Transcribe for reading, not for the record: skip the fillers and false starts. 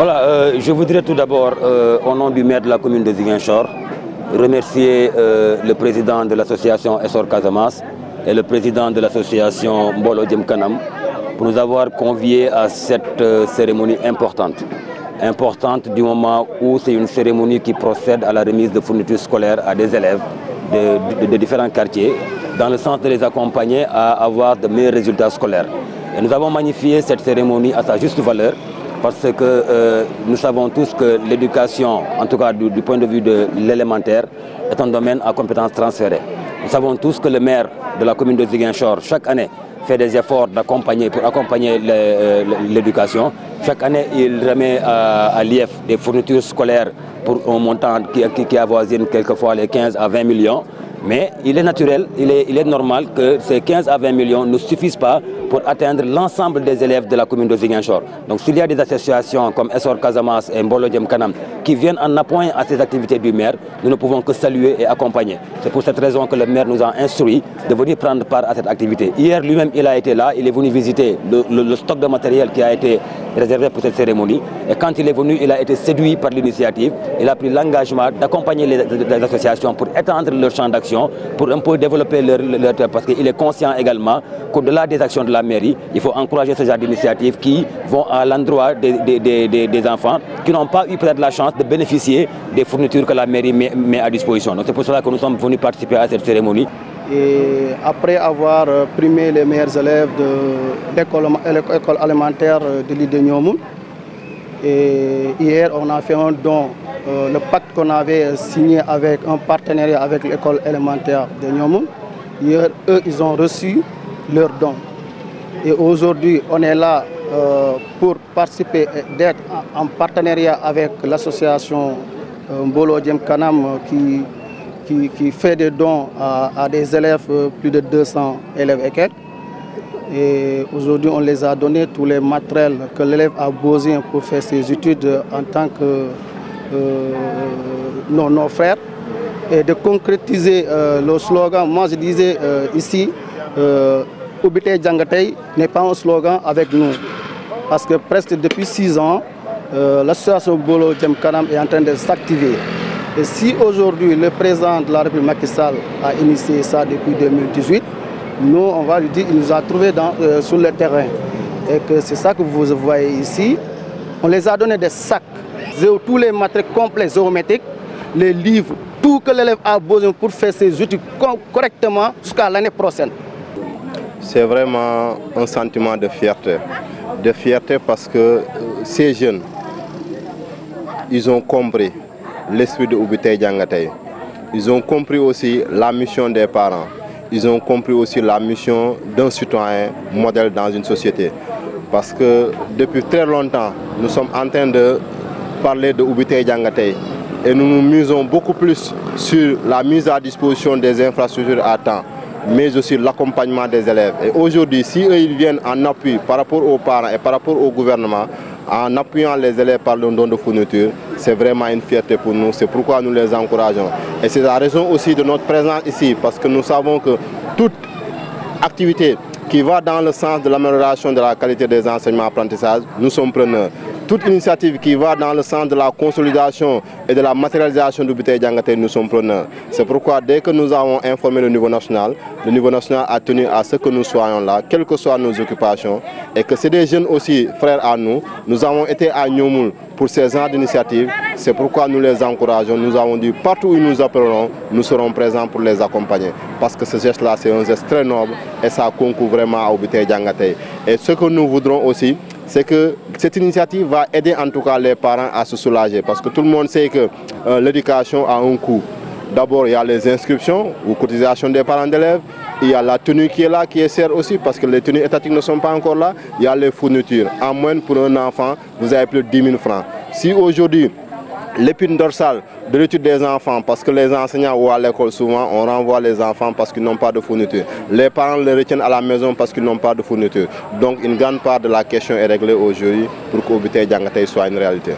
Voilà, je voudrais tout d'abord, au nom du maire de la commune de Ziguinchor, remercier le président de l'association Essor Casamance et le président de l'association Mbolo Djem Kanam pour nous avoir conviés à cette cérémonie importante. Importante du moment où c'est une cérémonie qui procède à la remise de fournitures scolaires à des élèves de différents quartiers, dans le sens de les accompagner à avoir de meilleurs résultats scolaires. Et nous avons magnifié cette cérémonie à sa juste valeur, parce que nous savons tous que l'éducation, en tout cas du point de vue de l'élémentaire, est un domaine à compétences transférées. Nous savons tous que le maire de la commune de Ziguinchor, chaque année, fait des efforts pour accompagner l'éducation. Chaque année, il remet à l'IEF des fournitures scolaires pour un montant qui avoisine quelquefois les 15 à 20 millions. Mais il est naturel, il est normal que ces 15 à 20 millions ne suffisent pas pour atteindre l'ensemble des élèves de la commune de Ziguinchor. Donc s'il y a des associations comme Essor Casamance et Mbolo Djem Kanam qui viennent en appoint à ces activités du maire, nous ne pouvons que saluer et accompagner. C'est pour cette raison que le maire nous a instruit de venir prendre part à cette activité. Hier lui-même il a été là, il est venu visiter le stock de matériel qui a été réservé pour cette cérémonie. Et quand il est venu, il a été séduit par l'initiative. Il a pris l'engagement d'accompagner les associations pour étendre leur champ d'action, pour un peu développer leur parce qu'il est conscient également qu'au-delà des actions de la mairie, il faut encourager ce genre d'initiatives qui vont à l'endroit des enfants qui n'ont pas eu peut-être la chance de bénéficier des fournitures que la mairie met à disposition. Donc c'est pour cela que nous sommes venus participer à cette cérémonie. Et après avoir primé les meilleurs élèves de l'école alimentaire de l'île de Niomou, et hier on a fait un don, le pacte qu'on avait signé avec un partenariat avec l'école élémentaire de Niomou. Hier, eux, ils ont reçu leur don. Et aujourd'hui, on est là pour participer, d'être en partenariat avec l'association Mbolo Djem Kanam qui fait des dons à des élèves, plus de 200 élèves et quelques. Et aujourd'hui, on les a donné tous les matériels que l'élève a besoin pour faire ses études en tant que nos frères. Et de concrétiser le slogan, moi je disais ici, Ubité Djangatei n'est pas un slogan avec nous. Parce que presque depuis 6 ans, l'association Mbolo Djem Kanam est en train de s'activer. Et si aujourd'hui le président de la République Macky Sall a initié ça depuis 2018, nous on va lui dire qu'il nous a trouvés sur le terrain. Et que c'est ça que vous voyez ici. On les a donné des sacs, tous les matériels complets géométriques, les livres, tout que l'élève a besoin pour faire ses études correctement jusqu'à l'année prochaine. C'est vraiment un sentiment de fierté. De fierté parce que ces jeunes, ils ont compris l'esprit de Ubité Djangatei. Ils ont compris aussi la mission des parents. Ils ont compris aussi la mission d'un citoyen modèle dans une société. Parce que depuis très longtemps, nous sommes en train de parler de Ubité Djangatei. Et nous nous misons beaucoup plus sur la mise à disposition des infrastructures à temps, mais aussi l'accompagnement des élèves. Et aujourd'hui, si eux ils viennent en appui par rapport aux parents et par rapport au gouvernement, en appuyant les élèves par le don de fourniture, c'est vraiment une fierté pour nous. C'est pourquoi nous les encourageons. Et c'est la raison aussi de notre présence ici, parce que nous savons que toute activité qui va dans le sens de l'amélioration de la qualité des enseignements apprentissages, nous sommes preneurs. Toute initiative qui va dans le sens de la consolidation et de la matérialisation du Ubité Djangatei, nous sommes preneurs. C'est pourquoi dès que nous avons informé le niveau national a tenu à ce que nous soyons là, quelles que soient nos occupations, et que c'est des jeunes aussi frères à nous. Nous avons été à Niomou pour ces genres d'initiatives, c'est pourquoi nous les encourageons. Nous avons dit partout où ils nous appelleront, nous serons présents pour les accompagner. Parce que ce geste-là, c'est un geste très noble et ça concourt vraiment à Ubité Djangatei. Et ce que nous voudrons aussi, c'est que cette initiative va aider en tout cas les parents à se soulager. Parce que tout le monde sait que l'éducation a un coût. D'abord, il y a les inscriptions ou cotisations des parents d'élèves. Il y a la tenue qui est là, qui est chère aussi, parce que les tenues étatiques ne sont pas encore là. Il y a les fournitures. En moyenne, pour un enfant, vous avez plus de 10 000 francs. Si aujourd'hui, l'épine dorsale de l'étude des enfants, parce que les enseignants ou à l'école souvent, on renvoie les enfants parce qu'ils n'ont pas de fourniture. Les parents les retiennent à la maison parce qu'ils n'ont pas de fourniture. Donc une grande part de la question est réglée aujourd'hui pour que Ubité Djangatei soit une réalité.